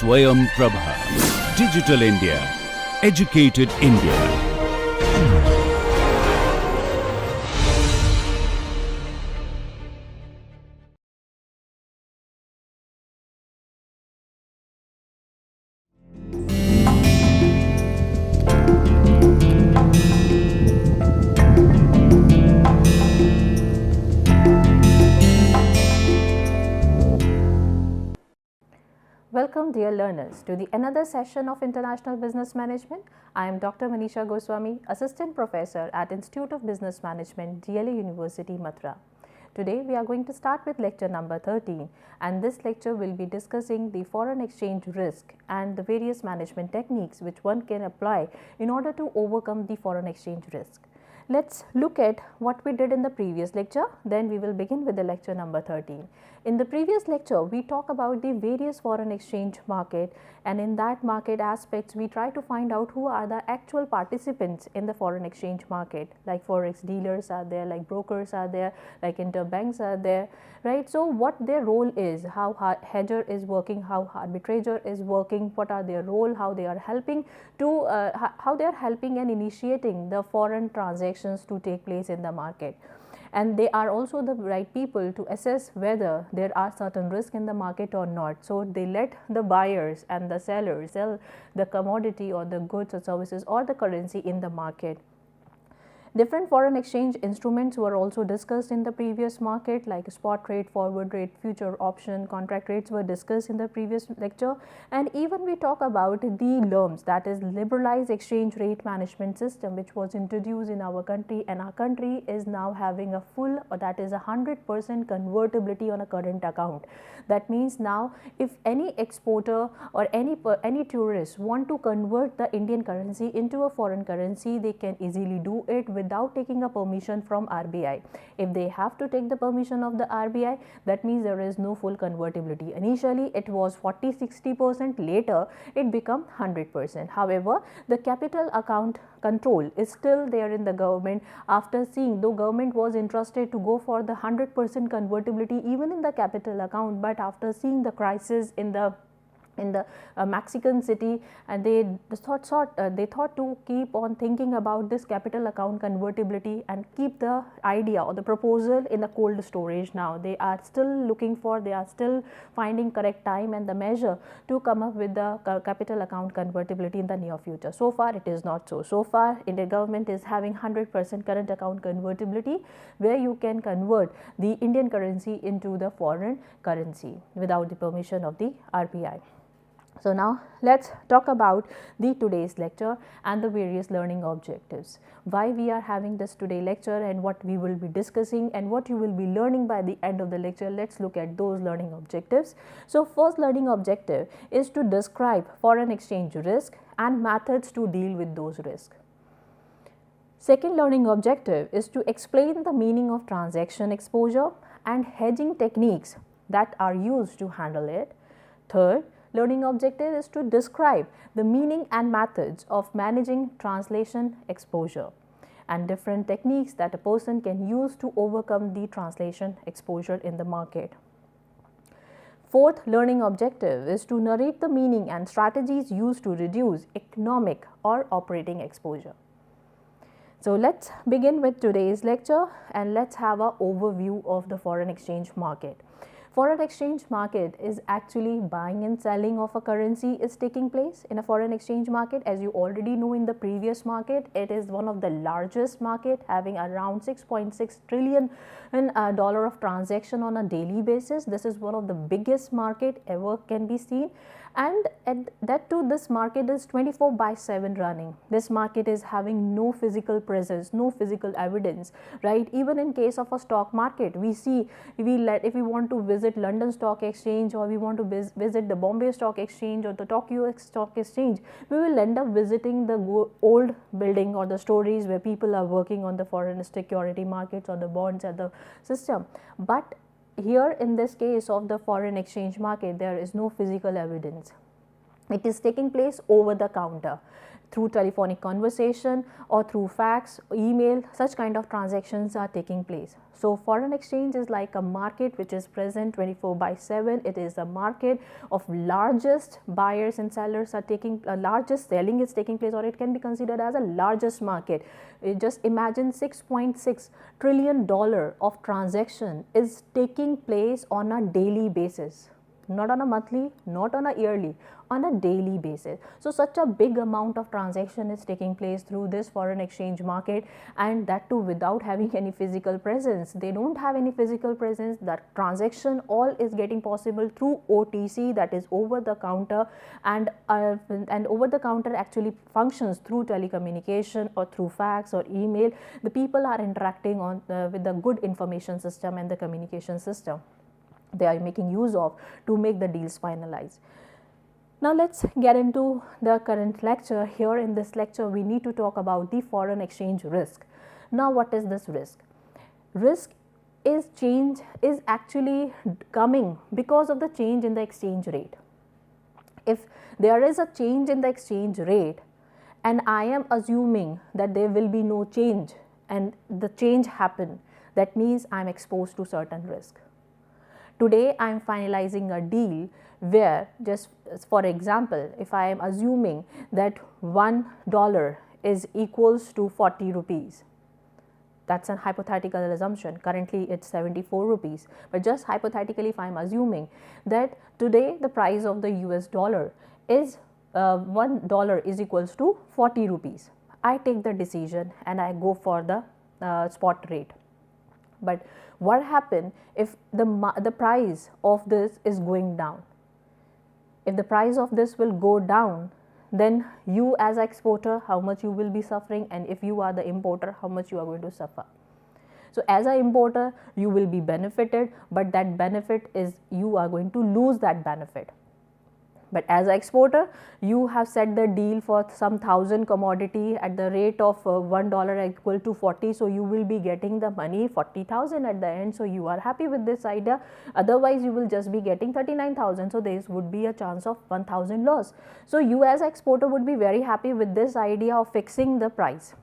Swayam Prabha. Digital India. Educated India. Welcome dear learners to the another session of International Business Management. I am Dr. Manisha Goswami, Assistant Professor at Institute of Business Management, DLA University, Mathura. Today we are going to start with lecture number 13, and this lecture will be discussing the foreign exchange risk and the various management techniques which one can apply in order to overcome the foreign exchange risk. Let's look at what we did in the previous lecture, then we will begin with the lecture number 13. In the previous lecture, we talk about the various foreign exchange market, and in that market aspects, we try to find out who are the actual participants in the foreign exchange market, like forex dealers are there, like brokers are there, like interbanks are there, right? So what their role is, how hedger is working, how arbitrager is working, what are their role, how they are helping to how they are helping and initiating the foreign transactions to take place in the market. And they are also the right people to assess whether there are certain risks in the market or not. So they let the buyers and the sellers sell the commodity or the goods or services or the currency in the market. Different foreign exchange instruments were also discussed in the previous market, like spot rate, forward rate, future option, contract rates were discussed in the previous lecture. And even we talk about the LERMS, that is liberalized exchange rate management system, which was introduced in our country, and our country is now having a full, or that is 100% convertibility on a current account. That means now if any exporter or any tourist want to convert the Indian currency into a foreign currency, they can easily do it without taking a permission from RBI. If they have to take the permission of the RBI, that means there is no full convertibility. Initially it was 40-60%, later it become 100%. However, the capital account control is still there in the government. After seeing, though government was interested to go for the 100% convertibility even in the capital account, but after seeing the crisis in the Mexican city, and they thought to keep on thinking about this capital account convertibility and keep the idea or the proposal in the cold storage. Now they are still finding correct time and the measure to come up with the capital account convertibility in the near future. So far it is not so. So far Indian government is having 100% current account convertibility, where you can convert the Indian currency into the foreign currency without the permission of the RBI. So now let's talk about the today's lecture and the various learning objectives. Why we are having this today lecture and what we will be discussing and what you will be learning by the end of the lecture. Let's look at those learning objectives. So first learning objective is to describe foreign exchange risk and methods to deal with those risks. Second learning objective is to explain the meaning of transaction exposure and hedging techniques that are used to handle it. Third learning objective is to describe the meaning and methods of managing translation exposure and different techniques that a person can use to overcome the translation exposure in the market. Fourth learning objective is to narrate the meaning and strategies used to reduce economic or operating exposure. So let's begin with today's lecture and let's have an overview of the foreign exchange market. Foreign exchange market is actually buying and selling of a currency is taking place in a foreign exchange market. As you already know, in the previous market, it is one of the largest market, having around $6.6 trillion dollar of transaction on a daily basis. This is one of the biggest market ever can be seen, and that too, this market is 24/7 running. This market is having no physical presence, no physical evidence, right? Even in case of a stock market, we see if we want to visit London Stock Exchange, or we want to visit the Bombay Stock Exchange or the Tokyo Stock Exchange, we will end up visiting the old building or the stories where people are working on the foreign security markets or the bonds at the system. But here in this case of the foreign exchange market, there is no physical evidence. It is taking place over the counter, through telephonic conversation or through fax, email, such kind of transactions are taking place. So foreign exchange is like a market which is present 24/7. It is a market of largest buyers and sellers are taking, largest selling is taking place, or it can be considered as a largest market. Just imagine $6.6 trillion of transaction is taking place on a daily basis. Not on a monthly, not on a yearly, on a daily basis. So such a big amount of transaction is taking place through this foreign exchange market, and that too without having any physical presence. They don't have any physical presence. That transaction all is getting possible through OTC, that is over the counter, and over the counter actually functions through telecommunication or through fax or email. The people are interacting on with the good information system and the communication system they are making use of to make the deals finalized. Now let's get into the current lecture. Here in this lecture we need to talk about the foreign exchange risk. Now what is this risk? Risk is change is actually coming because of the change in the exchange rate. If there is a change in the exchange rate and I am assuming that there will be no change and the change happen, that means I am exposed to certain risk. Today I am finalizing a deal where, just for example, if I am assuming that $1 is equals to 40 rupees, that's a hypothetical assumption. Currently it's 74 rupees, but just hypothetically if I am assuming that today the price of the US dollar is $1 is equals to 40 rupees. I take the decision and I go for the spot rate. But what happens if the price of this is going down? If the price of this will go down, then you as exporter, how much you will be suffering, and if you are the importer, how much you are going to suffer. So as an importer you will be benefited, but that benefit is you are going to lose that benefit. But as an exporter, you have set the deal for some thousand commodity at the rate of $1 equal to 40. So you will be getting the money 40,000 at the end. So you are happy with this idea. Otherwise, you will just be getting 39,000. So there would be a chance of 1,000 loss. So you as an exporter would be very happy with this idea of fixing the price.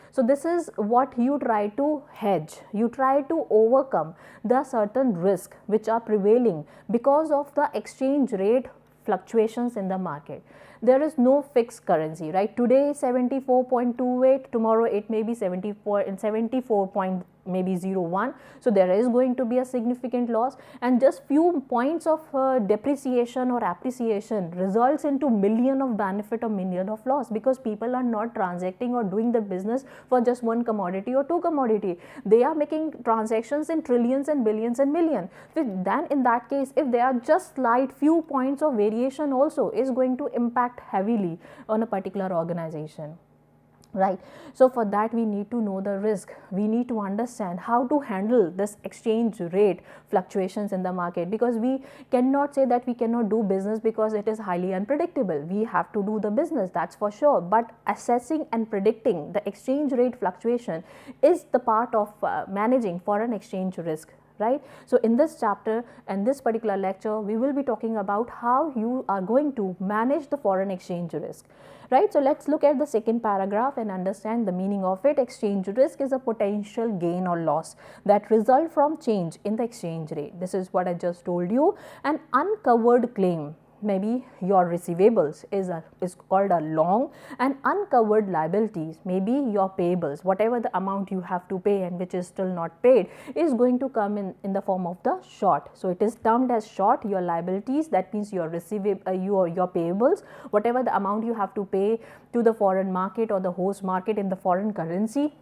So this is what you try to hedge. You try to overcome the certain risk which are prevailing because of the exchange rate fluctuations in the market. There is no fixed currency, right? Today 74.28, tomorrow it may be 74 and 74.01. So there is going to be a significant loss, and just few points of depreciation or appreciation results into million of benefit or million of loss, because people are not transacting or doing the business for just one commodity or two commodity. They are making transactions in trillions and billions and million. Then in that case, if there are just slight few points of variation also is going to impact heavily on a particular organization, right? So for that we need to know the risk. We need to understand how to handle this exchange rate fluctuations in the market, because we cannot say that we cannot do business because it is highly unpredictable. We have to do the business, that's for sure, but assessing and predicting the exchange rate fluctuation is the part of managing foreign exchange risk, right? So in this chapter and this particular lecture, we will be talking about how you are going to manage the foreign exchange risk, right? So let's look at the second paragraph and understand the meaning of it. Exchange risk is a potential gain or loss that result from change in the exchange rate. This is what I just told you. An uncovered claim, maybe your receivables is called a long, and uncovered liabilities, maybe your payables, whatever the amount you have to pay and which is still not paid is going to come in the form of the short. So it is termed as short. Your liabilities, that means your your payables, whatever the amount you have to pay to the foreign market or the host market in the foreign currency,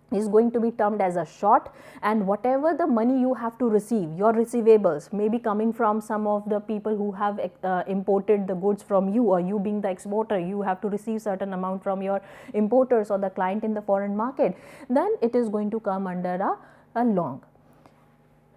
is going to be termed as a short. And whatever the money you have to receive, your receivables may be coming from some of the people who have imported the goods from you, or you being the exporter, you have to receive certain amount from your importers or the client in the foreign market, then it is going to come under a long.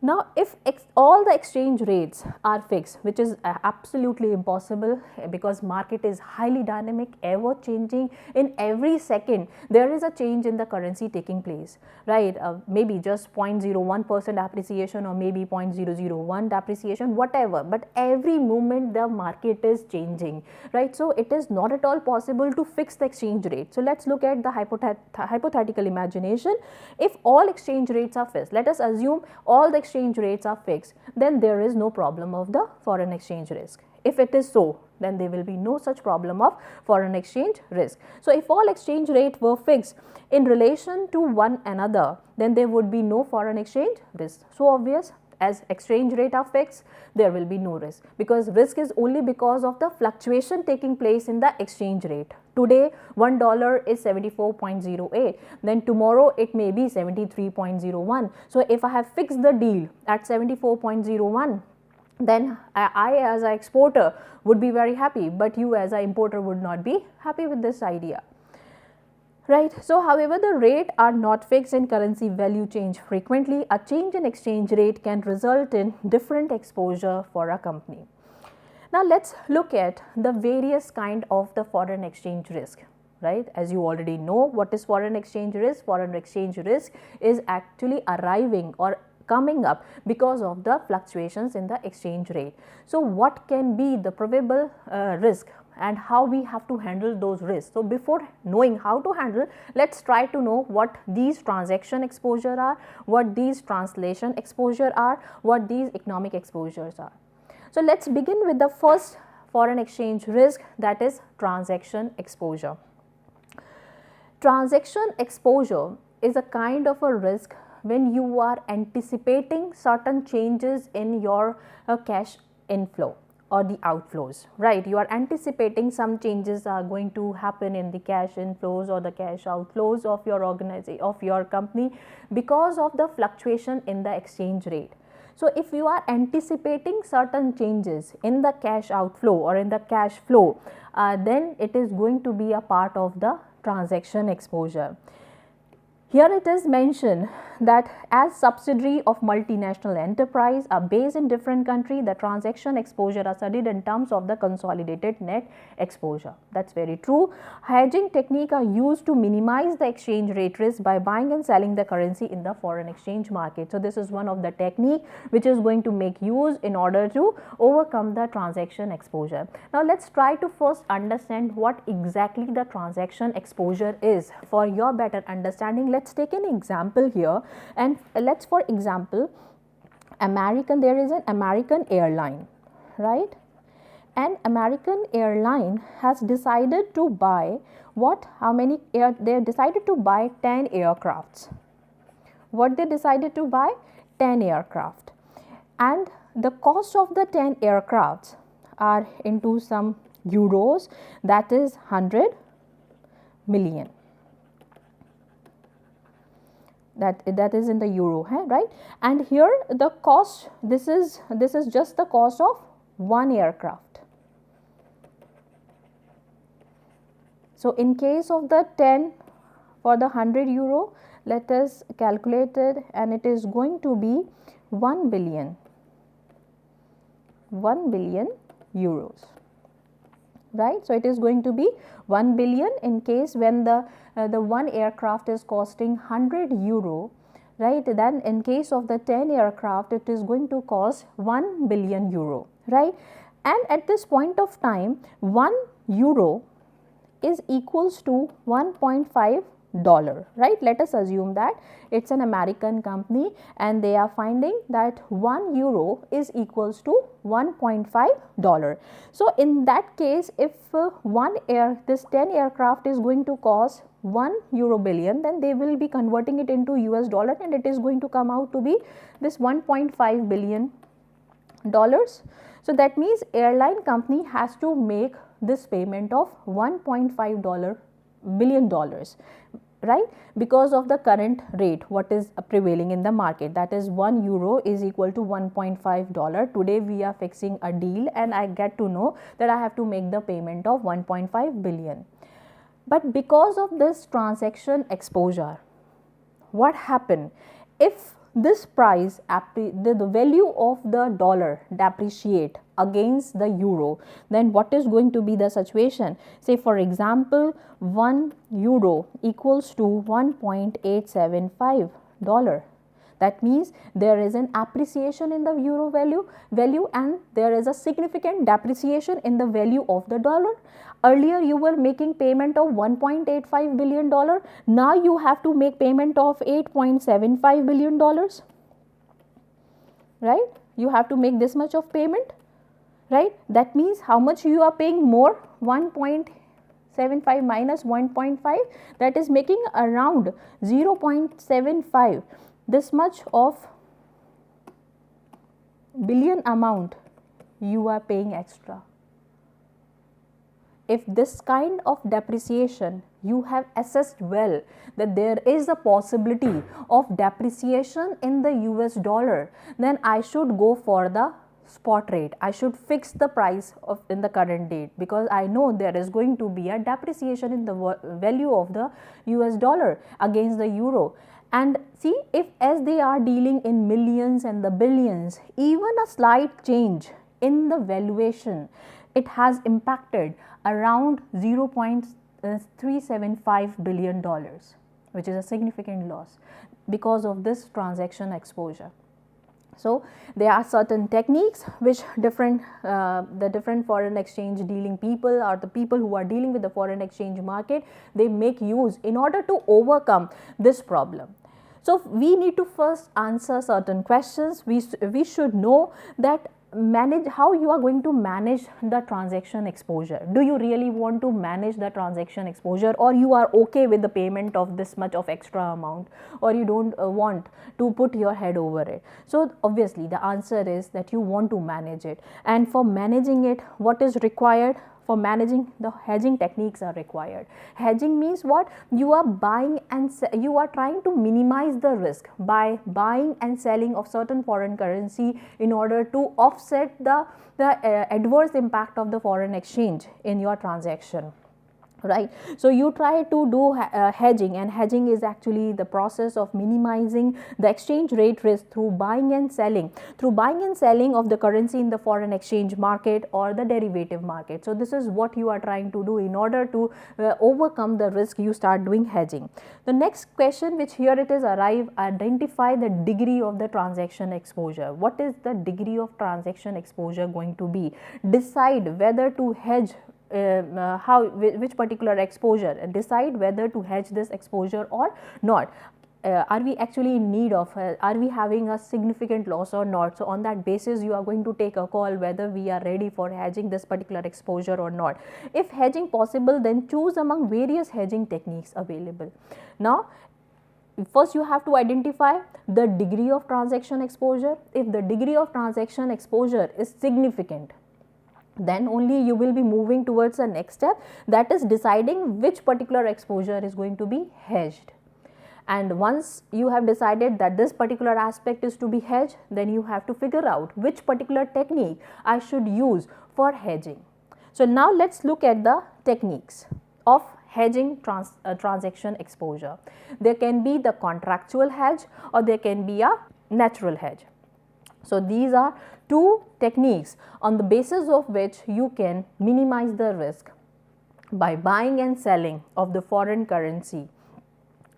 Now, if all the exchange rates are fixed, which is absolutely impossible because market is highly dynamic, ever changing, in every second there is a change in the currency taking place, right? Maybe just 0.01% appreciation or maybe 0.001 depreciation, whatever, but every moment the market is changing, right? So it is not at all possible to fix the exchange rate. So let's look at the hypothetical imagination. If all exchange rates are fixed, let us assume all the exchange rates are fixed, then there is no problem of the foreign exchange risk. If it is so, then there will be no such problem of foreign exchange risk. So if all exchange rates were fixed in relation to one another, then there would be no foreign exchange risk. So obvious, as exchange rate are fixed, there will be no risk, because risk is only because of the fluctuation taking place in the exchange rate. Today $1 is 74.08, then tomorrow it may be 73.01. So if I have fixed the deal at 74.01, then I as an exporter would be very happy, but you as an importer would not be happy with this idea, right? So however the rate are not fixed and currency value change frequently, a change in exchange rate can result in different exposure for a company. Now let's look at the various kind of the foreign exchange risk, right? As you already know, what is foreign exchange risk? Foreign exchange risk is actually arriving or coming up because of the fluctuations in the exchange rate. So what can be the probable risk and how we have to handle those risks? So before knowing how to handle, let's try to know what these transaction exposure are, what these translation exposure are, what these economic exposures are. So let's begin with the first foreign exchange risk, that is transaction exposure. Transaction exposure is a kind of a risk when you are anticipating certain changes in your cash inflow or the outflows, right? You are anticipating some changes are going to happen in the cash inflows or the cash outflows of your organization, of your company, because of the fluctuation in the exchange rate. So if you are anticipating certain changes in the cash outflow or in the cash flow, then it is going to be a part of the transaction exposure. Here it is mentioned that as subsidiary of multinational enterprise are based in different country, the transaction exposure are studied in terms of the consolidated net exposure. That's very true. Hedging technique are used to minimize the exchange rate risk by buying and selling the currency in the foreign exchange market. So this is one of the technique which is going to make use in order to overcome the transaction exposure. Now let's try to first understand what exactly the transaction exposure is. For your better understanding, let's take an example here, and let's, for example, there is an American airline, right? An American airline has decided to buy they decided to buy 10 aircrafts. What they decided to buy? 10 aircraft, and the cost of the 10 aircrafts are into some euros, that is 100 million. That is in the euro, right? And here the cost, this is just the cost of one aircraft. So in case of the 10 for the 100 euro, let us calculate it, and it is going to be 1 billion euros, right? So it is going to be 1 billion in case when the one aircraft is costing 100 euro, right? Then in case of the 10 aircraft, it is going to cost 1 billion euro, right? And at this point of time, 1 euro is equals to $1.5, right? Let us assume that it's an American company and they are finding that 1 euro is equals to $1.5. So in that case, if this 10 aircraft is going to cost 1 euro billion, then they will be converting it into US dollar, and it is going to come out to be this $1.5 billion. So that means airline company has to make this payment of $1.5 billion, right? Because of the current rate, what is prevailing in the market, that is 1 euro is equal to $1.5. Today we are fixing a deal and I get to know that I have to make the payment of 1.5 billion. But because of this transaction exposure, what happened? If this price, the value of the dollar depreciate against the euro, then what is going to be the situation? Say for example, 1 euro equals to $1.875. That means there is an appreciation in the euro value and there is a significant depreciation in the value of the dollar. Earlier you were making payment of $1.85 billion. Now you have to make payment of $8.75 billion. Right? You have to make this much of payment. Right? That means how much you are paying more? 1.75 minus 1.5, that is making around 0.75. This much of billion amount you are paying extra. If this kind of depreciation you have assessed well that there is a possibility of depreciation in the US dollar, then I should go for the spot rate. I should fix the price of in the current date, because I know there is going to be a depreciation in the value of the US dollar against the euro. And see, if as they are dealing in millions and the billions, even a slight change in the valuation, it has impacted around $0.375 billion, which is a significant loss because of this transaction exposure. So there are certain techniques which the different foreign exchange dealing people, or the people who are dealing with the foreign exchange market, they make use in order to overcome this problem. So we need to first answer certain questions. We should know that how you are going to manage the transaction exposure. Do you really want to manage the transaction exposure, or you are okay with the payment of this much of extra amount, or you don't want to put your head over it? So obviously the answer is that you want to manage it, and for managing it, what is required? For managing, the hedging techniques are required. Hedging means what? You are buying and you are trying to minimize the risk by buying and selling of certain foreign currency in order to offset the adverse impact of the foreign exchange in your transaction. Right. So you try to do hedging, and hedging is actually the process of minimizing the exchange rate risk through buying and selling of the currency in the foreign exchange market or the derivative market. So this is what you are trying to do in order to overcome the risk. You start doing hedging. The next question which here it is identify the degree of the transaction exposure. What is the degree of transaction exposure going to be? Decide whether to hedge which particular exposure, and decide whether to hedge this exposure or not. Are we actually in need of, are we having a significant loss or not? So on that basis you are going to take a call whether we are ready for hedging this particular exposure or not. If hedging possible, then choose among various hedging techniques available. Now first you have to identify the degree of transaction exposure. If the degree of transaction exposure is significant, then only you will be moving towards the next step, that is deciding which particular exposure is going to be hedged. And once you have decided that this particular aspect is to be hedged, then you have to figure out which particular technique I should use for hedging. So now let's look at the techniques of hedging transaction exposure. There can be the contractual hedge, or there can be a natural hedge. So these are two techniques on the basis of which you can minimize the risk by buying and selling of the foreign currency,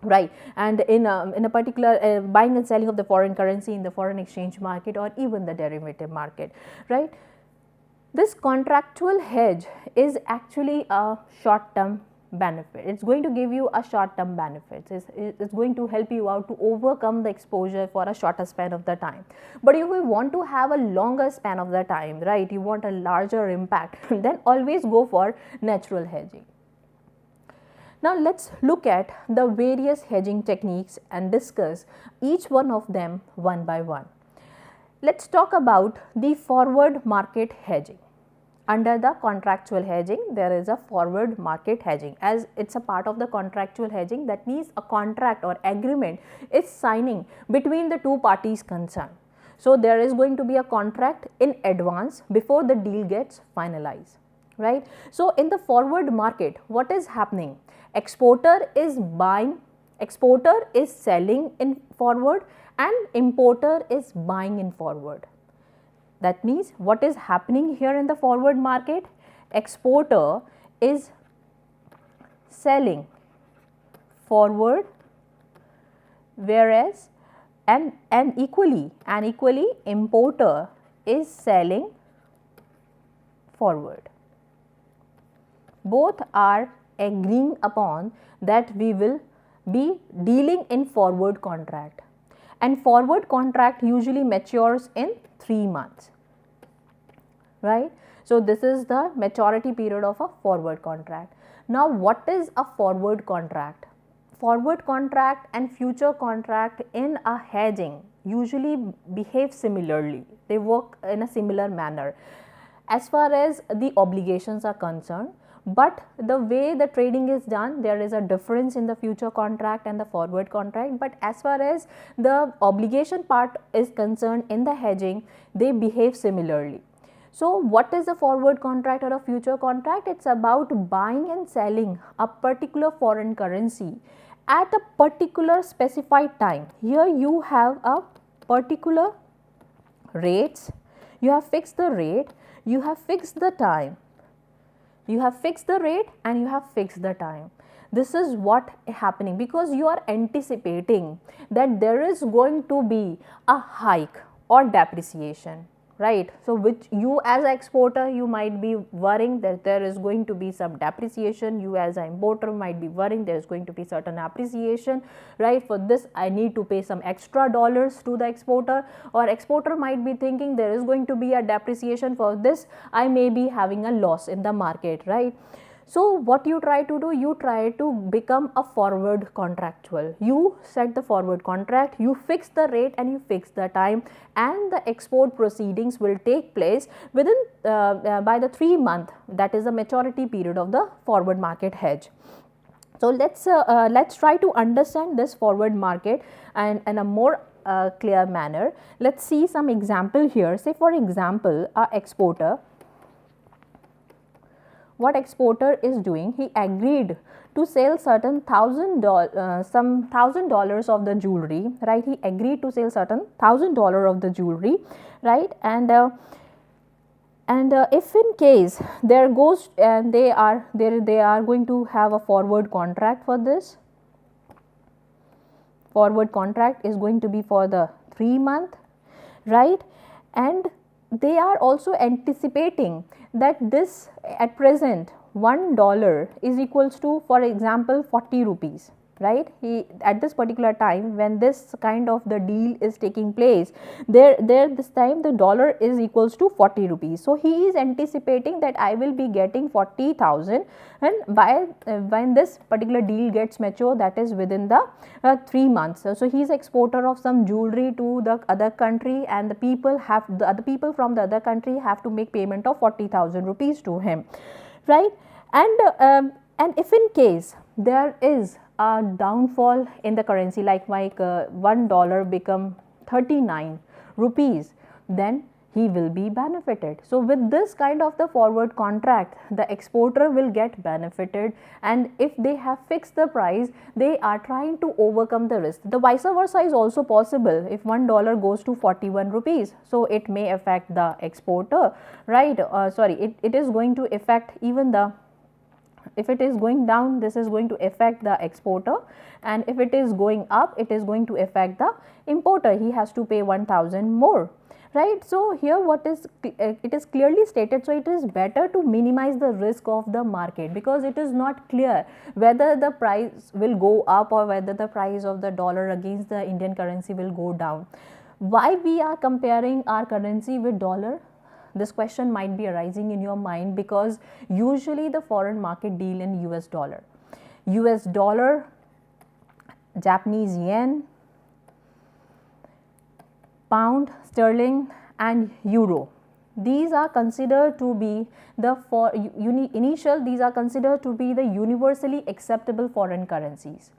right? And in a particular buying and selling of the foreign currency in the foreign exchange market or even the derivative market, right? This contractual hedge is actually a short-term benefit. It's going to give you a short-term benefits. It's going to help you out to overcome the exposure for a shorter span of the time. But if you want to have a longer span of the time, right, you want a larger impact, then always go for natural hedging. Now let's look at the various hedging techniques and discuss each one of them one by one. Let's talk about the forward market hedging. Under the contractual hedging, there is a forward market hedging. As it's a part of the contractual hedging, that means a contract or agreement is signing between the two parties concerned. So there is going to be a contract in advance before the deal gets finalized, right? So in the forward market, what is happening? Exporter is buying, exporter is selling in forward, and importer is buying in forward. That means what is happening here in the forward market? Exporter is selling forward, whereas and equally importer is selling forward. Both are agreeing upon that we will be dealing in forward contract, and forward contract usually matures in 3 months, right? So this is the maturity period of a forward contract. Now what is a forward contract? Forward contract and future contract in a hedging usually behave similarly. They work in a similar manner as far as the obligations are concerned, but the way the trading is done, there is a difference in the future contract and the forward contract. But as far as the obligation part is concerned in the hedging, they behave similarly. So what is a forward contract or a future contract? It's about buying and selling a particular foreign currency at a particular specified time. Here you have a particular rates, you have fixed the rate, you have fixed the time, you have fixed the rate and you have fixed the time. This is what is happening because you are anticipating that there is going to be a hike or depreciation, right? So which you as an exporter, you might be worrying that there is going to be some depreciation. You as an importer might be worrying there is going to be certain appreciation, right? For this I need to pay some extra dollars to the exporter, or exporter might be thinking there is going to be a depreciation, for this I may be having a loss in the market, right? So what you try to do, you try to become a forward contractual. You set the forward contract, you fix the rate and you fix the time, and the export proceedings will take place within by the 3 month, that is the maturity period of the forward market hedge. So let's try to understand this forward market and in a more clear manner. Let's see some example here. Say for example, a exporter, what exporter is doing, he agreed to sell certain $1,000 of the jewelry, right? He agreed to sell certain $1,000 of the jewelry, right? And if in case there goes and they are going to have a forward contract for this. Forward contract is going to be for the 3 month, right? And they are also anticipating that this at present $1 is equals to, for example, 40 rupees, right? He at this particular time when this kind of the deal is taking place, there this time the dollar is equals to 40 rupees. So he is anticipating that I will be getting 40,000, and by when this particular deal gets mature, that is within the 3 months. So he is exporter of some jewelry to the other country, and the people from the other country have to make payment of 40,000 rupees to him, right? And if in case there is a downfall in the currency, like $1 become 39 rupees, then he will be benefited. So with this kind of the forward contract, the exporter will get benefited, and if they have fixed the price, they are trying to overcome the risk. The vice versa is also possible. If $1 goes to 41 rupees, so it may affect the exporter, right? It is going to affect even the, if it is going down, this is going to affect the exporter, and if it is going up, it is going to affect the importer. He has to pay 1,000 more, right? So here what is it is clearly stated. So it is better to minimize the risk of the market, because it is not clear whether the price will go up or whether the price of the dollar against the Indian currency will go down. Why we are comparing our currency with dollar? This question might be arising in your mind, because usually the foreign market deal in US dollar, Japanese yen, pound sterling and euro. These are considered to be the these are considered to be the universally acceptable foreign currencies,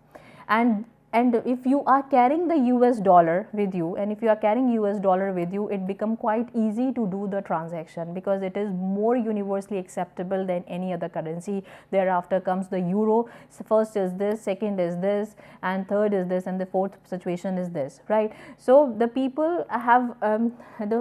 and and if you are carrying the US dollar with you, and if you are carrying US dollar with you, it become quite easy to do the transaction because it is more universally acceptable than any other currency. Thereafter comes the euro. So first is this, second is this, and third is this, and the fourth situation is this, right? So the people have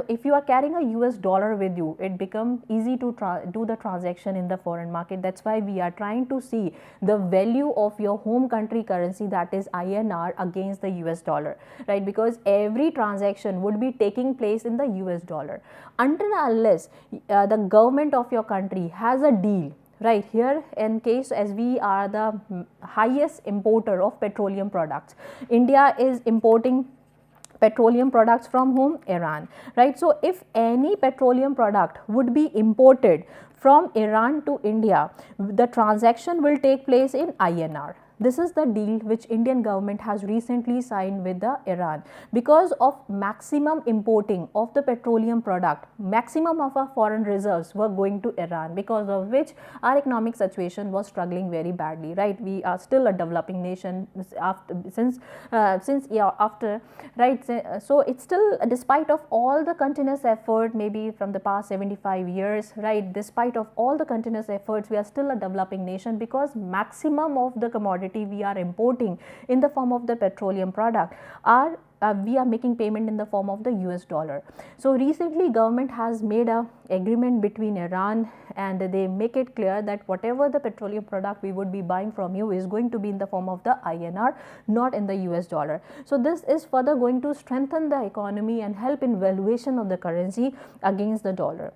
if you are carrying a US dollar with you, it become easy to do the transaction in the foreign market. That's why we are trying to see the value of your home country currency, that is INR, against the US dollar, right? Because every transaction would be taking place in the US dollar. Until unless the government of your country has a deal, right? Here in case, as we are the highest importer of petroleum products, India is importing petroleum products from whom? Iran, right? So if any petroleum product would be imported from Iran to India, the transaction will take place in INR. This is the deal which Indian government has recently signed with the Iran. Because of maximum importing of the petroleum product, maximum of our foreign reserves were going to Iran, because of which our economic situation was struggling very badly, right? We are still a developing nation after, right? So it's still, despite of all the continuous effort, maybe from the past 75 years, right, despite of all the continuous efforts, we are still a developing nation because maximum of the commodity we are importing in the form of the petroleum product are we are making payment in the form of the US dollar. So recently government has made a agreement between Iran, and they make it clear that whatever the petroleum product we would be buying from you is going to be in the form of the INR, not in the US dollar. So this is further going to strengthen the economy and help in valuation of the currency against the dollar,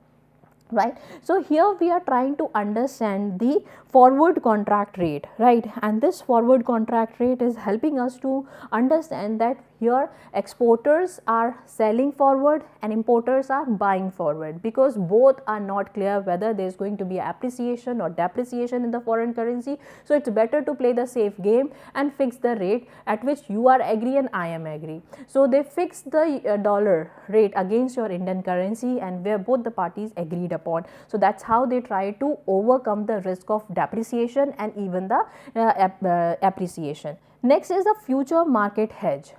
right? So here we are trying to understand the forward contract rate, right? And this forward contract rate is helping us to understand that here exporters are selling forward and importers are buying forward, because both are not clear whether there is going to be appreciation or depreciation in the foreign currency. So it's better to play the safe game and fix the rate at which you are agree and I am agree. So they fix the dollar rate against your Indian currency, and where both the parties agreed upon. So that's how they try to overcome the risk of depreciation and even the appreciation. Next is the future market hedge.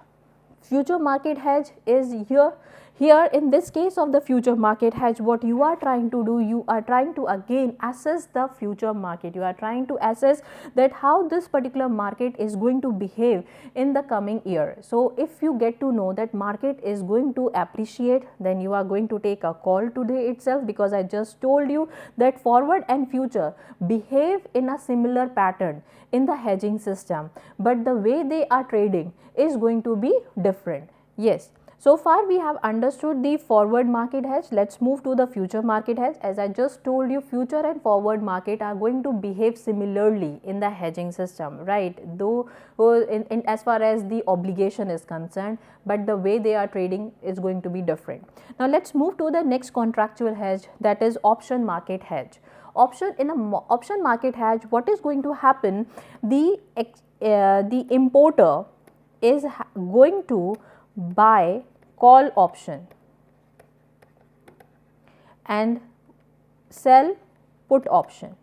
Future market hedge is here in this case of the future market hedge, what you are trying to do, you are trying to again assess the future market. You are trying to assess that how this particular market is going to behave in the coming year. So if you get to know that market is going to appreciate, then you are going to take a call today itself, because I just told you that forward and future behave in a similar pattern in the hedging system, but the way they are trading is going to be different. Yes. So far we have understood the forward market hedge. Let's move to the future market hedge. As I just told you, future and forward market are going to behave similarly in the hedging system, right? Though in as far as the obligation is concerned, but the way they are trading is going to be different. Now let's move to the next contractual hedge, that is option market hedge. In a option market hedge, what is going to happen? The importer is going to buy call option and sell put option,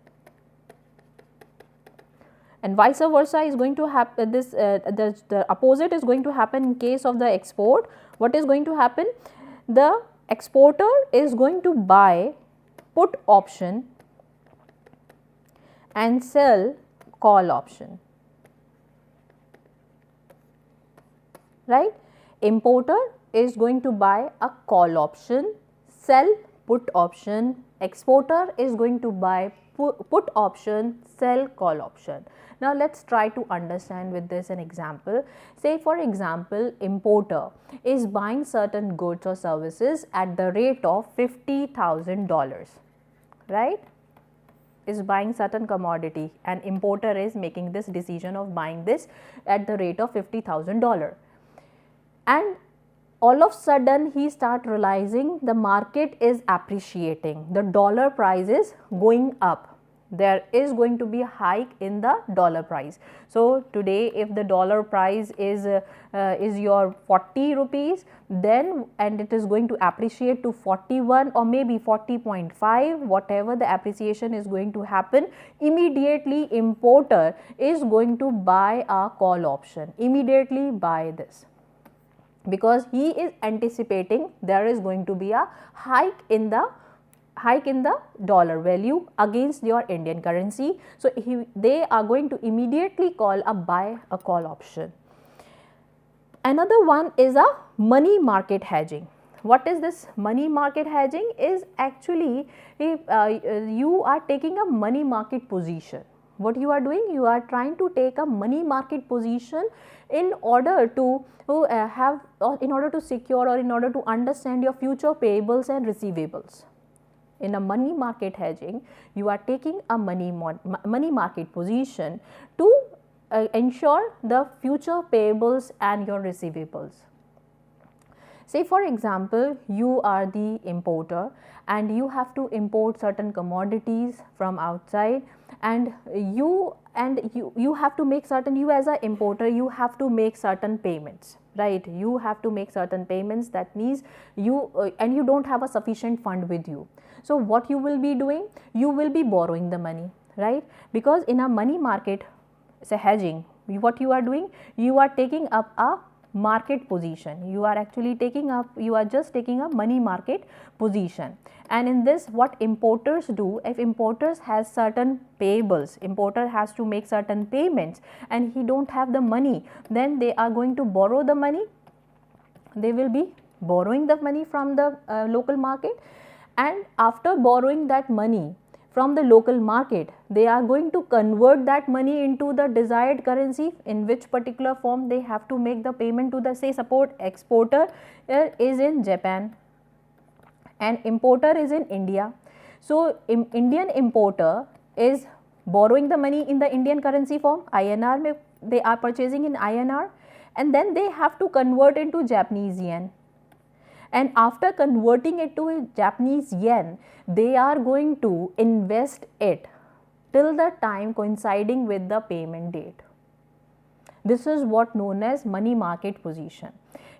and vice versa is going to happen. This the opposite is going to happen in case of the export. What is going to happen? The exporter is going to buy put option and sell call option, right? Importer is going to buy a call option, sell put option. Exporter is going to buy put option, sell call option. Now let's try to understand with this an example. Say for example, importer is buying certain goods or services at the rate of $50,000, right? Is buying certain commodity, and importer is making this decision of buying this at the rate of $50,000. And all of a sudden he start realizing the market is appreciating, the dollar price is going up, there is going to be a hike in the dollar price. So today if the dollar price is your 40 rupees, then and it is going to appreciate to 41 or maybe 40.5, whatever the appreciation is going to happen, immediately importer is going to buy a call option, immediately buy this, because he is anticipating there is going to be a hike in the dollar value against your Indian currency. So they are going to immediately call a buy a call option. Another one is a money market hedging. What is this money market hedging? Is actually if you are taking a money market position. What you are doing? You are trying to take a money market position in order to in order to secure or in order to understand your future payables and receivables. In a money market hedging, you are taking a money market position to ensure the future payables and your receivables. Say for example, you are the importer and you have to import certain commodities from outside, and you have to make certain, you as an importer, you have to make certain payments, right? You have to make certain payments. That means you and you don't have a sufficient fund with you. So what you will be doing? You will be borrowing the money, right? Because in a money market, say hedging, what you are doing? You are taking up a market position. You are actually taking up, you are just taking a money market position. And in this, what importers do, if importers has certain payables, importer has to make certain payments and he don't have the money, then they are going to borrow the money. They will be borrowing the money from the local market, and after borrowing that money from the local market, they are going to convert that money into the desired currency, in which particular form they have to make the payment to the, say support exporter is in Japan and importer is in India. So Indian importer is borrowing the money in the Indian currency form, INR, they are purchasing in INR, and then they have to convert into Japanese yen. And after converting it to Japanese yen, they are going to invest it till the time coinciding with the payment date. This is what known as money market position.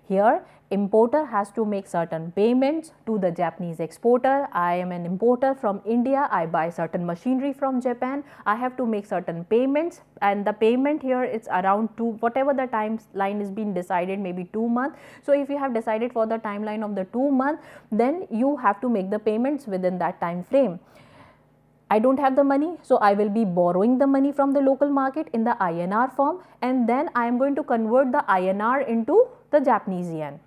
Here, importer has to make certain payments to the Japanese exporter. I am an importer from India, I buy certain machinery from Japan, I have to make certain payments, and the payment here is around whatever the timeline is being decided, maybe 2 months. So if you have decided for the timeline of the 2 months, then you have to make the payments within that time frame. I don't have the money, so I will be borrowing the money from the local market in the INR form, and then I am going to convert the INR into the Japanese yen.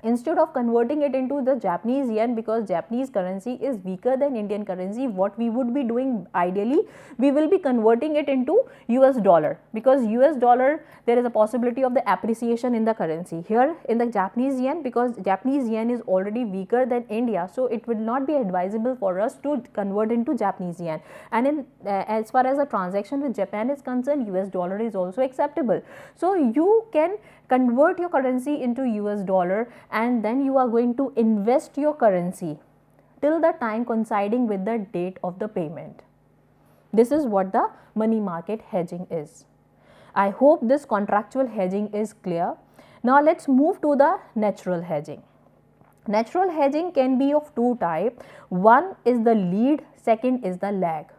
Instead of converting it into the Japanese yen, because Japanese currency is weaker than Indian currency, what we would be doing ideally, we will be converting it into US dollar, because US dollar, there is a possibility of the appreciation in the currency. Here in the Japanese yen, because Japanese yen is already weaker than India, so it would not be advisable for us to convert into Japanese yen. And in as far as the transaction with Japan is concerned, US dollar is also acceptable. So you can convert your currency into US dollar, and then you are going to invest your currency till the time coinciding with the date of the payment. This is what the money market hedging is. I hope this contractual hedging is clear. Now let's move to the natural hedging. Natural hedging can be of two types. One is the lead, second is the lag.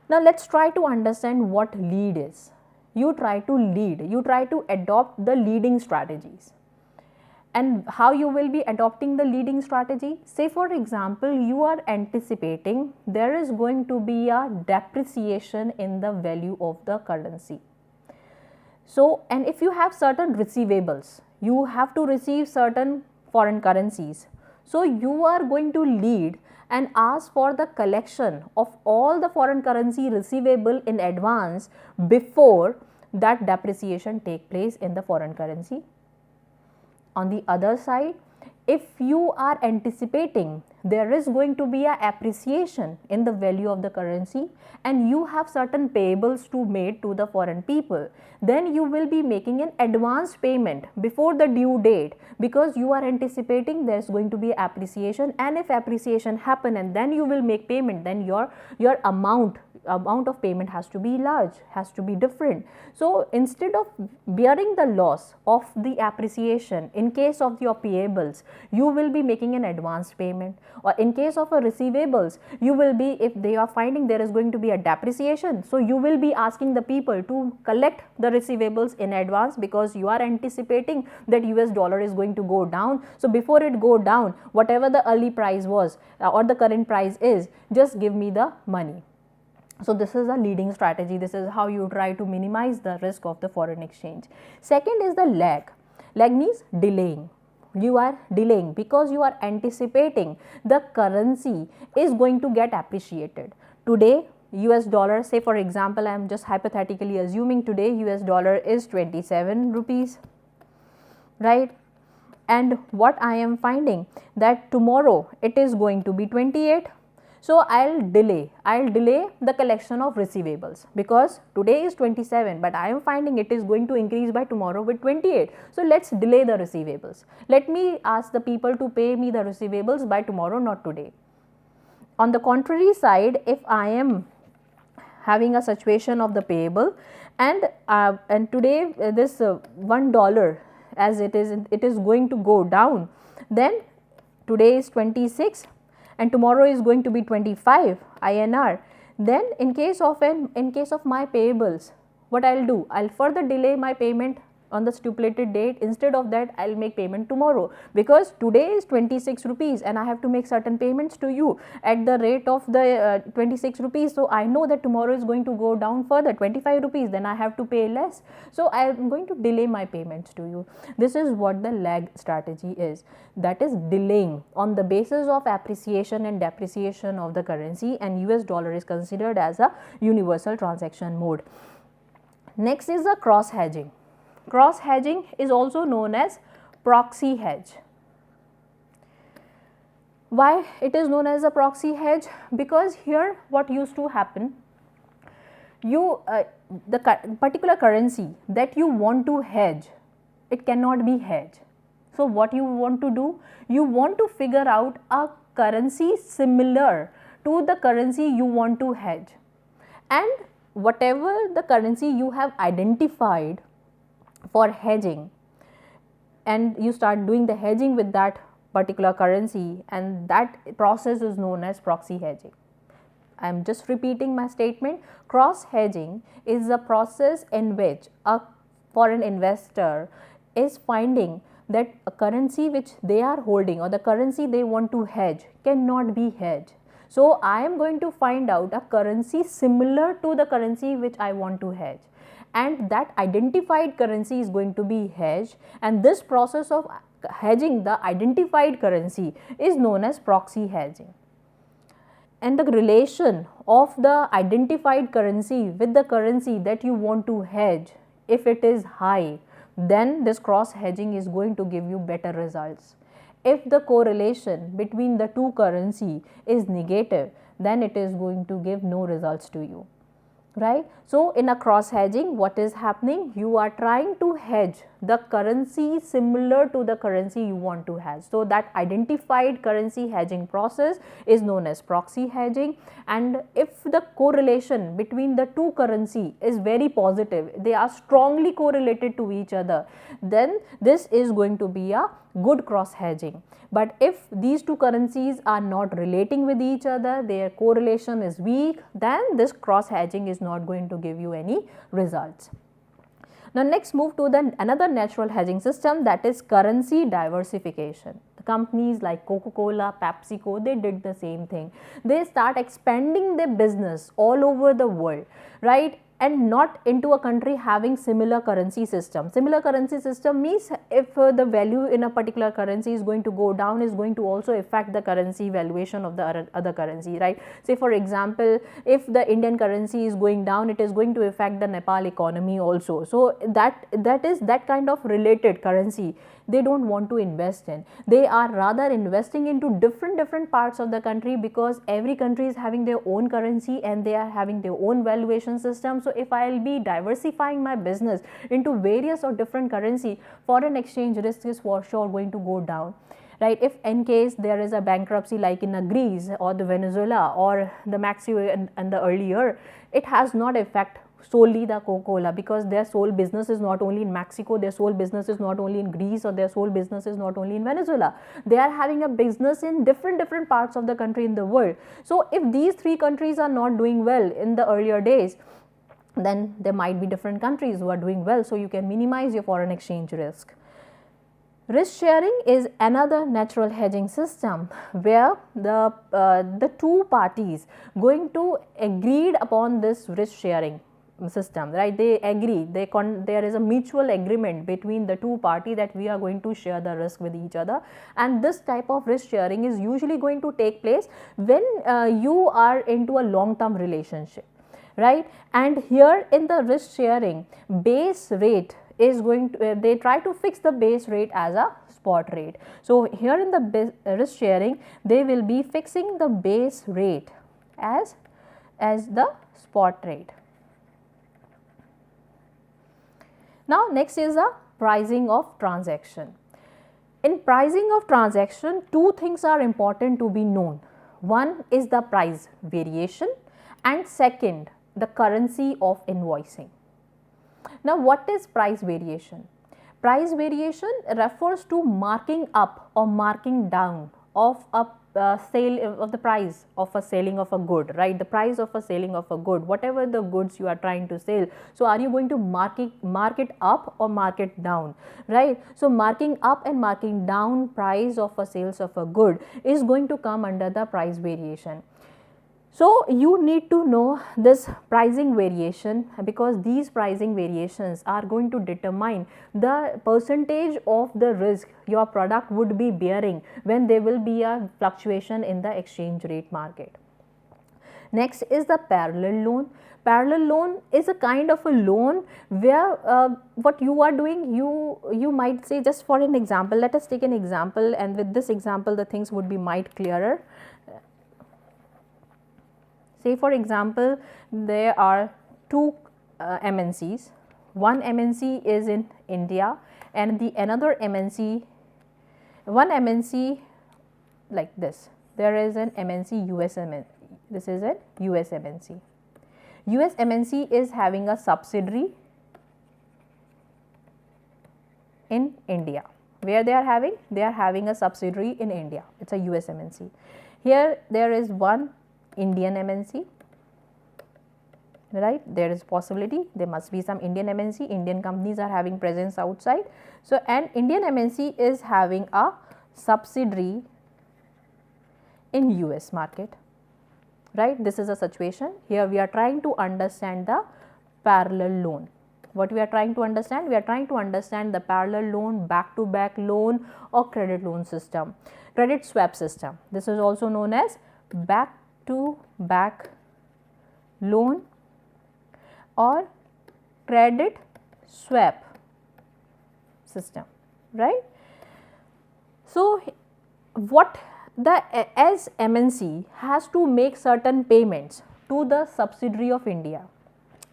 Now let's try to understand what lead is. You try to lead, you try to adopt the leading strategies. And how you will be adopting the leading strategy? Say for example, you are anticipating there is going to be a depreciation in the value of the currency. So, and if you have certain receivables, you have to receive certain foreign currencies. So, you are going to lead and ask for the collection of all the foreign currency receivable in advance before that depreciation take place in the foreign currency. On the other side, if you are anticipating there is going to be a appreciation in the value of the currency and you have certain payables to made to the foreign people, then you will be making an advance payment before the due date, because you are anticipating there is going to be appreciation, and if appreciation happen and then you will make payment, then your amount of payment has to be large, has to be different. So instead of bearing the loss of the appreciation in case of your payables, you will be making an advance payment, or in case of a receivables, you will be, if they are finding there is going to be a depreciation, so you will be asking the people to collect the receivables in advance, because you are anticipating that US dollar is going to go down. So before it go down, whatever the early price was or the current price is, just give me the money. So this is a leading strategy. This is how you try to minimize the risk of the foreign exchange. Second is the lag. Lag means delaying. You are delaying because you are anticipating the currency is going to get appreciated. Today US dollar, say for example, I am just hypothetically assuming today US dollar is 27 rupees, right? And what I am finding that tomorrow it is going to be 28. So I'll delay the collection of receivables, because today is 27, but I am finding it is going to increase by tomorrow with 28. So let's delay the receivables. Let me ask the people to pay me the receivables by tomorrow, not today. On the contrary side, if I am having a situation of the payable and today this $1 as it is going to go down, then today is 26 and tomorrow is going to be 25 INR, then in case of my payables, what I'll do, I'll further delay my payment on the stipulated date. Instead of that, I'll make payment tomorrow, because today is 26 rupees and I have to make certain payments to you at the rate of the 26 rupees. So I know that tomorrow is going to go down further 25 rupees, then I have to pay less. So I am going to delay my payments to you. This is what the lag strategy is. That is delaying on the basis of appreciation and depreciation of the currency, and US dollar is considered as a universal transaction mode. Next is the cross hedging. Cross hedging is also known as proxy hedge. Why it is known as a proxy hedge? Because here what used to happen, the particular currency that you want to hedge, it cannot be hedged. So what you want to do, you want to figure out a currency similar to the currency you want to hedge, and whatever the currency you have identified for hedging, and you start doing the hedging with that particular currency, and that process is known as proxy hedging. I am just repeating my statement. Cross hedging is a process in which a foreign investor is finding that a currency which they are holding or the currency they want to hedge cannot be hedged. So I am going to find out a currency similar to the currency which I want to hedge, and that identified currency is going to be hedged, and this process of hedging the identified currency is known as proxy hedging. And the relation of the identified currency with the currency that you want to hedge, if it is high, then this cross hedging is going to give you better results. If the correlation between the two currency is negative, then it is going to give no results to you, right? So in a cross hedging, what is happening, you are trying to hedge the currency similar to the currency you want to hedge. So that identified currency hedging process is known as proxy hedging, and if the correlation between the two currency is very positive, they are strongly correlated to each other, then this is going to be a good cross hedging. But if these two currencies are not relating with each other, their correlation is weak, then this cross hedging is not going to give you any results. Now next move to another natural hedging system, that is currency diversification. The companies like Coca-Cola, PepsiCo, they did the same thing. They start expanding their business all over the world, right? And not into a country having similar currency system. Similar currency system means if the value in a particular currency is going to go down, is going to also affect the currency valuation of the other currency, right? Say for example, if the Indian currency is going down, it is going to affect the Nepal economy also. So that is that kind of related currency they don't want to invest in. They are rather investing into different parts of the country, because every country is having their own currency and they are having their own valuation system. So if I will be diversifying my business into various or different currency, foreign exchange risk is for sure going to go down, right? If in case there is a bankruptcy like in a Greece or the Venezuela or the Mexico and the earlier, it has not affect solely the Coca-Cola, because their sole business is not only in Mexico, their sole business is not only in Greece, or their sole business is not only in Venezuela. They are having a business in different parts of the country in the world. So if these three countries are not doing well in the earlier days, then there might be different countries who are doing well, so you can minimize your foreign exchange risk. Risk sharing is another natural hedging system where the two parties going to agreed upon this risk sharing system, right? They agree, there is a mutual agreement between the two parties that we are going to share the risk with each other, and this type of risk sharing is usually going to take place when you are into a long term relationship, right? And here in the risk sharing, base rate is going to, they try to fix the base rate as a spot rate. So here in the risk sharing, they will be fixing the base rate as the spot rate. Now next is the pricing of transaction. In pricing of transaction, two things are important to be known. One is the price variation, and second, the currency of invoicing. Now what is price variation? Price variation refers to marking up or marking down of a sale of the price of a selling of a good, right? The price of a selling of a good, whatever the goods you are trying to sell. So are you going to mark it up or mark it down, right? So marking up and marking down price of a sales of a good is going to come under the price variation. So you need to know this pricing variation, because these pricing variations are going to determine the percentage of the risk your product would be bearing when there will be a fluctuation in the exchange rate market. Next is the parallel loan. Parallel loan is a kind of a loan where what you are doing, you might say, just for an example, let us take an example, and with this example the things would be might clearer. Say for example, there are two MNCs. One MNC is in India and the another MNC, one MNC like this. There is an MNC US MNC. This is a US MNC. US MNC is having a subsidiary in India. Where they are having? They are having a subsidiary in India. It's a US MNC. Here there is one Indian MNC, right? There is possibility there must be some Indian MNC. Indian companies are having presence outside. So an Indian MNC is having a subsidiary in US market, right? This is a situation. Here we are trying to understand the parallel loan. What we are trying to understand? We are trying to understand the parallel loan, back to back loan, or credit loan system, credit swap system. This is also known as back to back loan or credit swap system, right? So what the as MNC has to make certain payments to the subsidiary of India.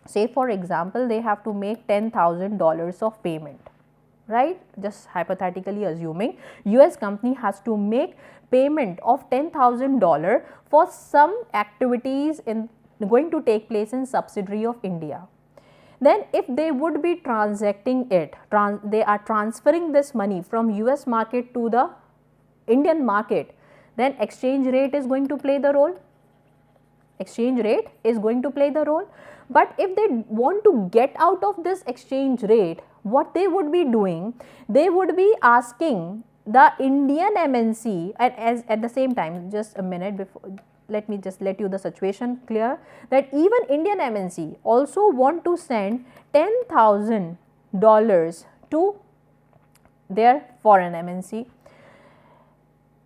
Say for example, they have to make $10,000 of payment, right? Just hypothetically assuming US company has to make payment of $10,000 for some activities in going to take place in subsidiary of India. Then if they would be transacting it, they are transferring this money from US market to the Indian market, then exchange rate is going to play the role. Exchange rate is going to play the role. But if they want to get out of this exchange rate, what they would be doing, they would be asking the Indian MNC, and as at the same time, just a minute before, let me just let you the situation clear, that even Indian MNC also want to send $10,000 to their foreign MNC,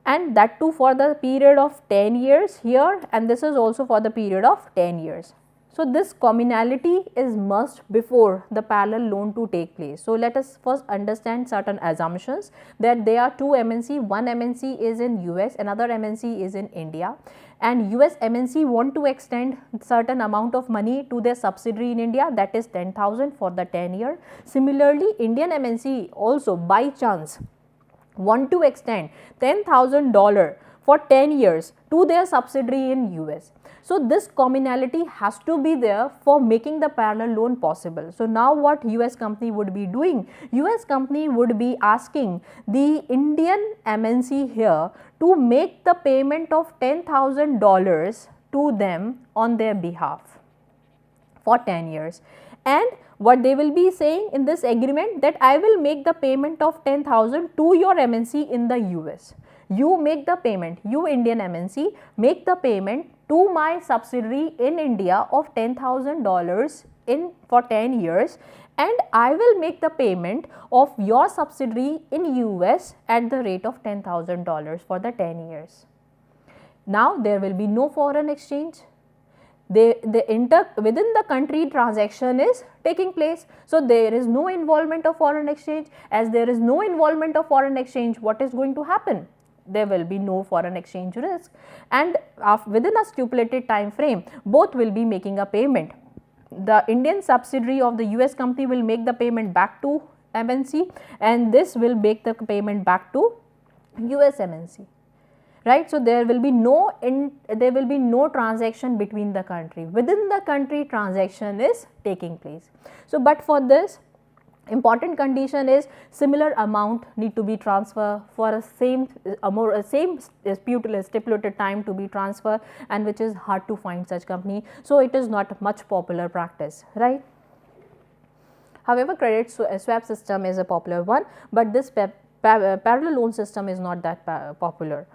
and that too for the period of 10 years here, and this is also for the period of 10 years. So this commonality is must before the parallel loan to take place. So let us first understand certain assumptions that there are two MNC, one MNC is in US, another MNC is in India, and US MNC want to extend certain amount of money to their subsidiary in India, that is 10,000 for the 10 year. Similarly, Indian MNC also by chance want to extend $10,000 for 10 years to their subsidiary in US. So this commonality has to be there for making the parallel loan possible. So now what US company would be doing? US company would be asking the Indian MNC here to make the payment of $10,000 to them on their behalf for 10 years. And what they will be saying in this agreement, that I will make the payment of 10,000 to your MNC in the US. You make the payment, you Indian MNC make the payment to my subsidiary in India of $10,000 in for 10 years, and I will make the payment of your subsidiary in US at the rate of $10,000 for the 10 years. Now there will be no foreign exchange. Within the country transaction is taking place. So there is no involvement of foreign exchange. As there is no involvement of foreign exchange, what is going to happen? There will be no foreign exchange risk, and within a stipulated time frame, both will be making a payment. The Indian subsidiary of the US company will make the payment back to MNC, and this will make the payment back to US MNC. Right. So there will be no transaction between the country. Within the country transaction is taking place. So but for this, important condition is similar amount need to be transferred for a same stipulated time to be transferred, and which is hard to find such company. So it is not much popular practice, right. However, credit swap system is a popular one, but this parallel loan system is not that popular.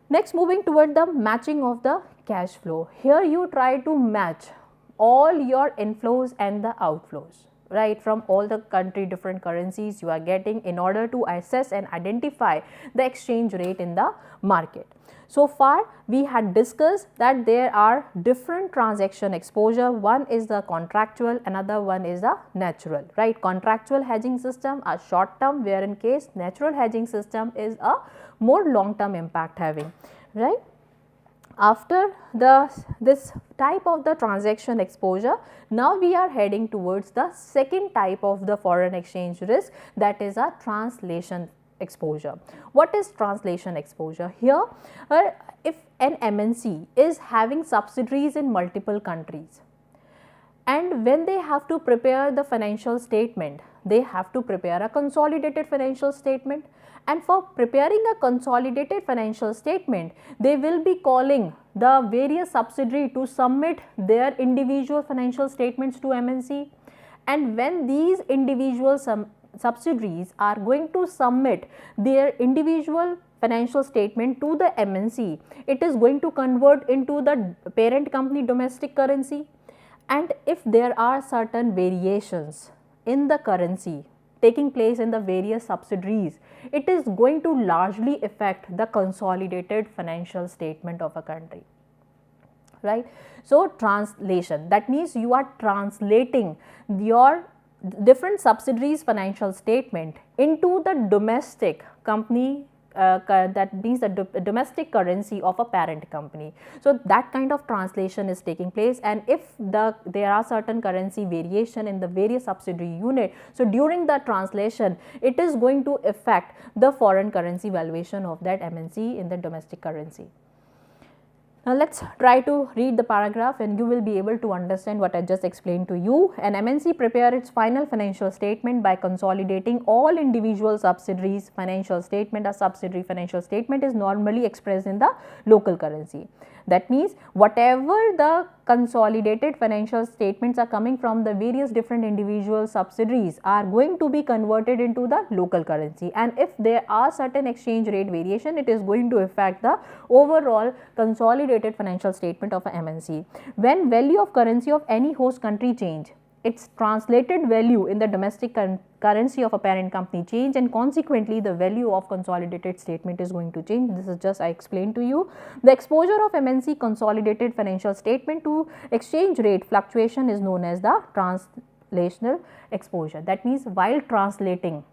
Next, moving toward the matching of the cash flow. Here you try to match all your inflows and the outflows, right, from all the country different currencies you are getting in order to assess and identify the exchange rate in the market. So far we had discussed that there are different transaction exposure. One is the contractual, another one is the natural, right. Contractual hedging system are short term, where in case natural hedging system is a more long term impact having, right. After this type of the transaction exposure, now we are heading towards the second type of the foreign exchange risk, that is a translation exposure. What is translation exposure? Here, if an MNC is having subsidiaries in multiple countries, and when they have to prepare the financial statement, they have to prepare a consolidated financial statement, and for preparing a consolidated financial statement, they will be calling the various subsidiary to submit their individual financial statements to MNC, and when these individual subsidiaries are going to submit their individual financial statement to the MNC, it is going to convert into the parent company domestic currency, and if there are certain variations in the currency taking place in the various subsidiaries, it is going to largely affect the consolidated financial statement of a country, right. So translation, that means you are translating your different subsidiaries financial statement into the domestic company, that means the domestic currency of a parent company. So that kind of translation is taking place, and if there are certain currency variation in the various subsidiary unit, so during the translation it is going to affect the foreign currency valuation of that MNC in the domestic currency. Now let us try to read the paragraph, and you will be able to understand what I just explained to you. An MNC prepare its final financial statement by consolidating all individual subsidiaries financial statement. A subsidiary financial statement is normally expressed in the local currency. That means whatever the consolidated financial statements are coming from the various different individual subsidiaries are going to be converted into the local currency, and if there are certain exchange rate variation, it is going to affect the overall consolidated financial statement of a MNC. When value of currency of any host country change, its translated value in the domestic currency of a parent company change, and consequently the value of consolidated statement is going to change. This is just I explained to you. The exposure of MNC consolidated financial statement to exchange rate fluctuation is known as the translational exposure. That means while translating,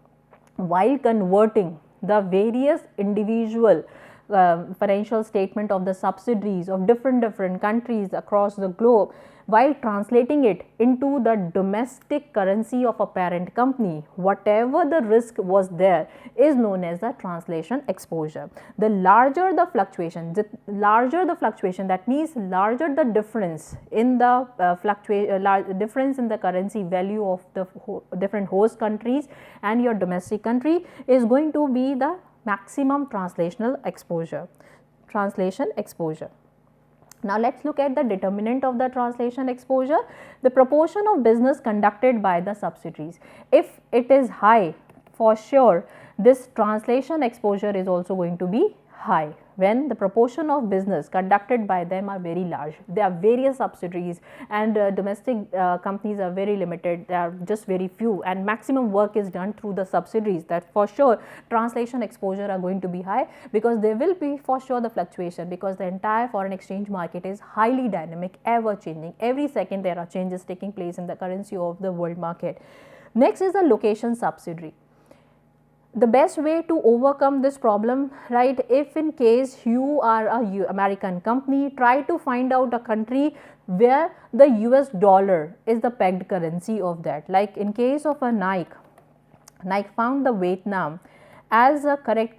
while converting the various individual financial statement of the subsidiaries of different countries across the globe, while translating it into the domestic currency of a parent company, whatever the risk was there is known as the translation exposure. The larger the fluctuation, that means larger the difference in the difference in the currency value of the different host countries and your domestic country is going to be the maximum translation exposure. Now, let us look at the determinant of the translation exposure, the proportion of business conducted by the subsidiaries. If it is high, for sure this translation exposure is also going to be high. When the proportion of business conducted by them are very large, there are various subsidiaries and domestic companies are very limited, there are just very few and maximum work is done through the subsidiaries, that for sure translation exposure are going to be high, because there will be for sure the fluctuation, because the entire foreign exchange market is highly dynamic, ever changing. Every second there are changes taking place in the currency of the world market. Next is the location subsidiary. The best way to overcome this problem, right, if in case you are a American company, try to find out a country where the US dollar is the pegged currency of that. Like in case of a Nike found the Vietnam as a correct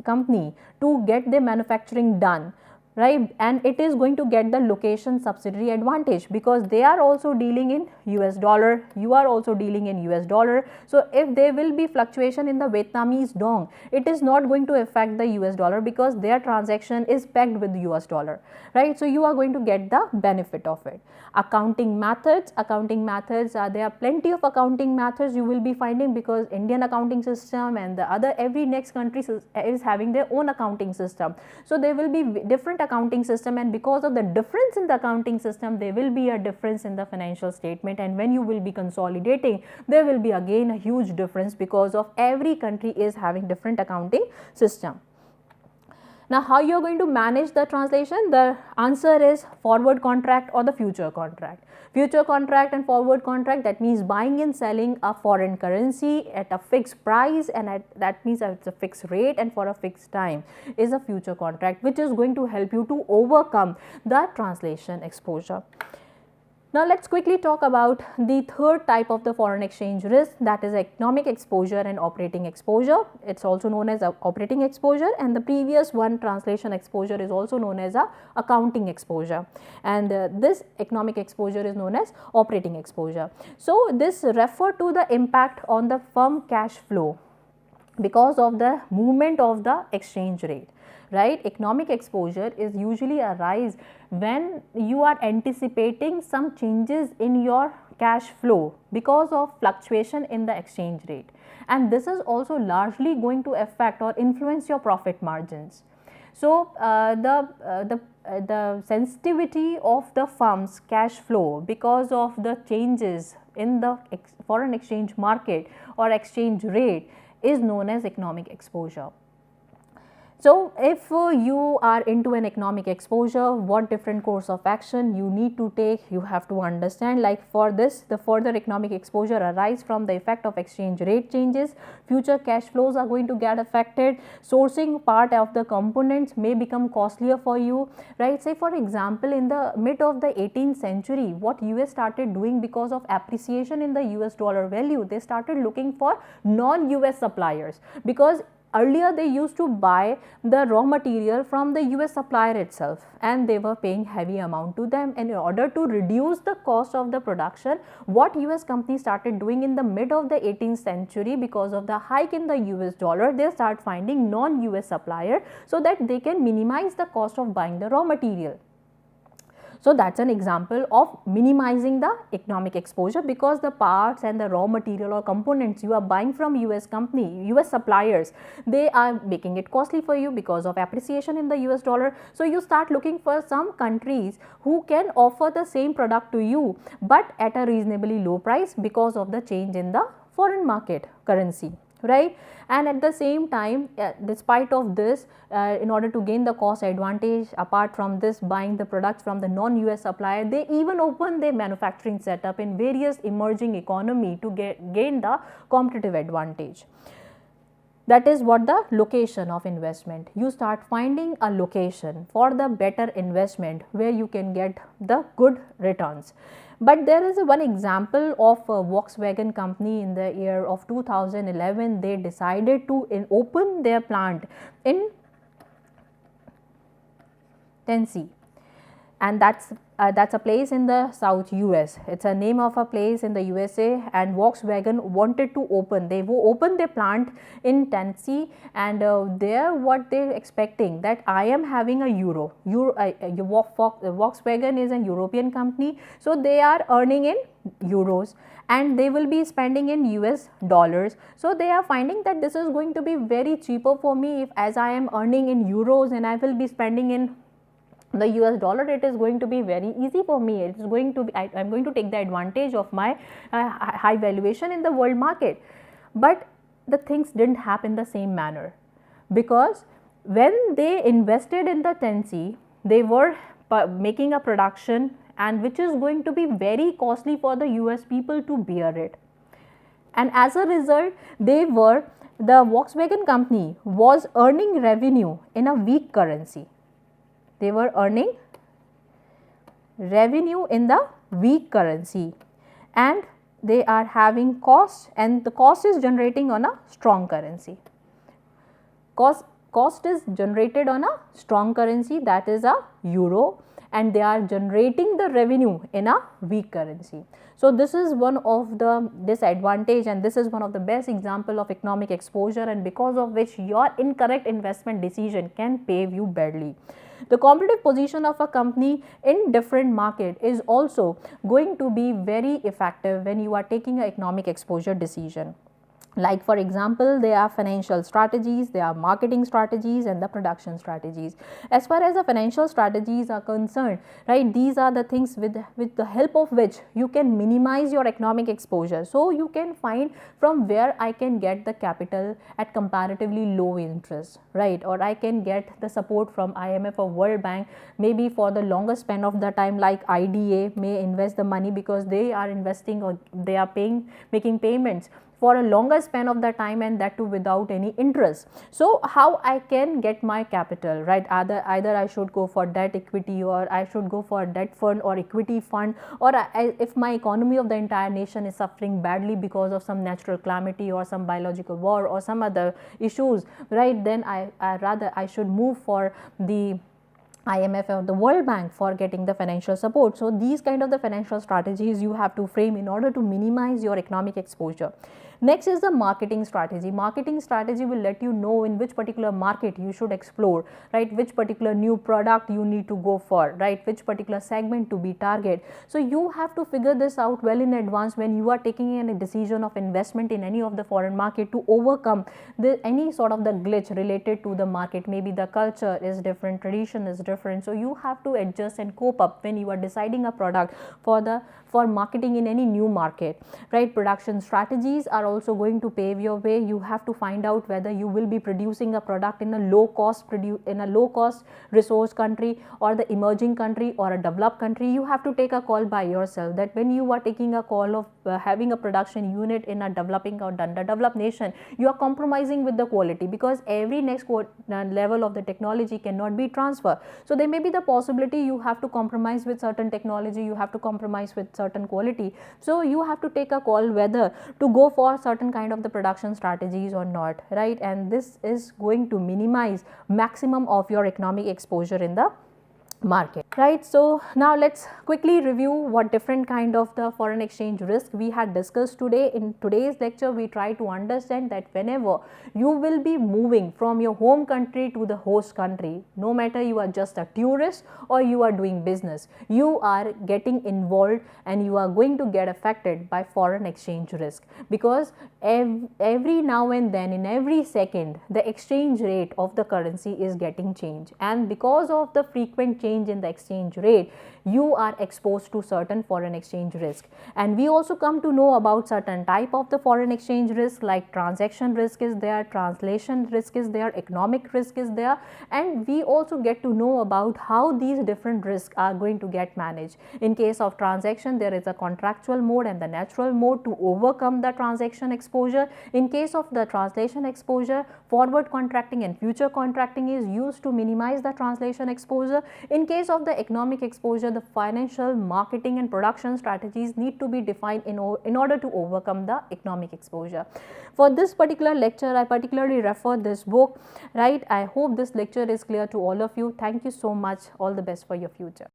company to get their manufacturing done, right, and it is going to get the location subsidiary advantage, because they are also dealing in US dollar, you are also dealing in US dollar. So, if there will be fluctuation in the Vietnamese dong, it is not going to affect the US dollar, because their transaction is pegged with US dollar, right. So, you are going to get the benefit of it. Accounting methods, there are plenty of accounting methods you will be finding, because Indian accounting system and the other every next country is having their own accounting system. So, there will be different accounting system, and because of the difference in the accounting system, there will be a difference in the financial statement, and when you will be consolidating, there will be again a huge difference, because of every country is having different accounting system. Now, how you are going to manage the translation? The answer is forward contract or the future contract. Future contract and forward contract, that means buying and selling a foreign currency at a fixed price, and that means it's a fixed rate and for a fixed time, is a future contract, which is going to help you to overcome the translation exposure. Now, let us quickly talk about the third type of the foreign exchange risk, that is economic exposure and operating exposure. It is also known as operating exposure, and the previous one, translation exposure, is also known as accounting exposure, and this economic exposure is known as operating exposure. So, this refer to the impact on the firm cash flow because of the movement of the exchange rate, right. Economic exposure is usually arise when you are anticipating some changes in your cash flow because of fluctuation in the exchange rate, and this is also largely going to affect or influence your profit margins. So, the sensitivity of the firm's cash flow because of the changes in the foreign exchange market or exchange rate is known as economic exposure. So, if you are into an economic exposure, what different course of action you need to take, you have to understand. Like for this, the further economic exposure arise from the effect of exchange rate changes, future cash flows are going to get affected, sourcing part of the components may become costlier for you, right. Say for example, in the mid of the 18th century, what US started doing because of appreciation in the US dollar value, they started looking for non-US suppliers, because earlier they used to buy the raw material from the US supplier itself, and they were paying heavy amount to them, and in order to reduce the cost of the production, what US companies started doing in the mid of the 18th century, because of the hike in the US dollar, they start finding non-US supplier so that they can minimize the cost of buying the raw material. So that's an example of minimizing the economic exposure, because the parts and the raw material or components you are buying from US company, US suppliers, they are making it costly for you because of appreciation in the US dollar. So you start looking for some countries who can offer the same product to you but at a reasonably low price because of the change in the foreign market currency, right? And at the same time, despite of this, in order to gain the cost advantage, apart from this buying the products from the non-US supplier, they even open their manufacturing setup in various emerging economy to gain the competitive advantage. That is what the location of investment. You start finding a location for the better investment where you can get the good returns. But there is one example of a Volkswagen company in the year of 2011. They decided to open their plant in Tennessee, and that's a place in the South US. It's a name of a place in the USA, and Volkswagen wanted to open. They opened their plant in Tennessee, and there what they're expecting that I am having a Volkswagen is a European company, so they are earning in euros and they will be spending in US dollars. So they are finding that this is going to be very cheaper for me if as I am earning in euros and I will be spending in the US dollar. It is going to be very easy for me. It is going to be, I am going to take the advantage of my high valuation in the world market. But the things didn't happen the same manner, because when they invested in the Tennessee, they were making a production and which is going to be very costly for the US people to bear it. And as a result, the Volkswagen company was earning revenue in a weak currency. They were earning revenue in the weak currency, and they are having cost, and the cost is generating on a strong currency. Cost is generated on a strong currency, that is a euro, and they are generating the revenue in a weak currency. So this is one of the disadvantage, and this is one of the best example of economic exposure, and because of which your incorrect investment decision can pave you badly. The competitive position of a company in different market is also going to be very effective when you are taking an economic exposure decision. Like for example, there are financial strategies, there are marketing strategies, and the production strategies. As far as the financial strategies are concerned, right, these are the things with the help of which you can minimize your economic exposure. So you can find from where I can get the capital at comparatively low interest, right, or I can get the support from IMF or World Bank, maybe for the longer span of the time, like IDA may invest the money because they are investing or they are making payments for a longer span of the time, and that too without any interest. So how I can get my capital, right? Either I should go for debt equity, or I should go for debt fund or equity fund, or if my economy of the entire nation is suffering badly because of some natural calamity or some biological war or some other issues, right, then I should move for the IMF or the World Bank for getting the financial support. So these kind of the financial strategies you have to frame in order to minimize your economic exposure. Next is the marketing strategy. Marketing strategy will let you know in which particular market you should explore, right, which particular new product you need to go for, right, which particular segment to be target. So you have to figure this out well in advance when you are taking a decision of investment in any of the foreign market to overcome any sort of the glitch related to the market. Maybe the culture is different, tradition is different, so you have to adjust and cope up when you are deciding a product for marketing in any new market, right. Production strategies are also going to pave your way. You have to find out whether you will be producing a product in a low cost resource country, or the emerging country, or a developed country. You have to take a call by yourself that when you are taking a call of having a production unit in a developing or underdeveloped nation, you are compromising with the quality, because every next level of the technology cannot be transferred. So there may be the possibility you have to compromise with certain technology, you have to compromise with certain quality. So you have to take a call whether to go for certain kind of the production strategies or not, right, and this is going to minimize maximum of your economic exposure in the market, right? So now let's quickly review what different kind of the foreign exchange risk we had discussed today. In today's lecture, we try to understand that whenever you will be moving from your home country to the host country, no matter you are just a tourist or you are doing business, you are getting involved and you are going to get affected by foreign exchange risk, because every now and then, in every second, the exchange rate of the currency is getting changed, and because of the frequent change in the exchange rate, you are exposed to certain foreign exchange risk. And we also come to know about certain type of the foreign exchange risk, like transaction risk is there, translation risk is there, economic risk is there, and we also get to know about how these different risks are going to get managed. In case of transaction, there is a contractual mode and the natural mode to overcome the transaction exposure. In case of the translation exposure, forward contracting and future contracting is used to minimize the translation exposure. In case of the economic exposure, the financial, marketing and production strategies need to be defined in order to overcome the economic exposure. For this particular lecture, I particularly refer this book, right? I hope this lecture is clear to all of you. Thank you so much. All the best for your future.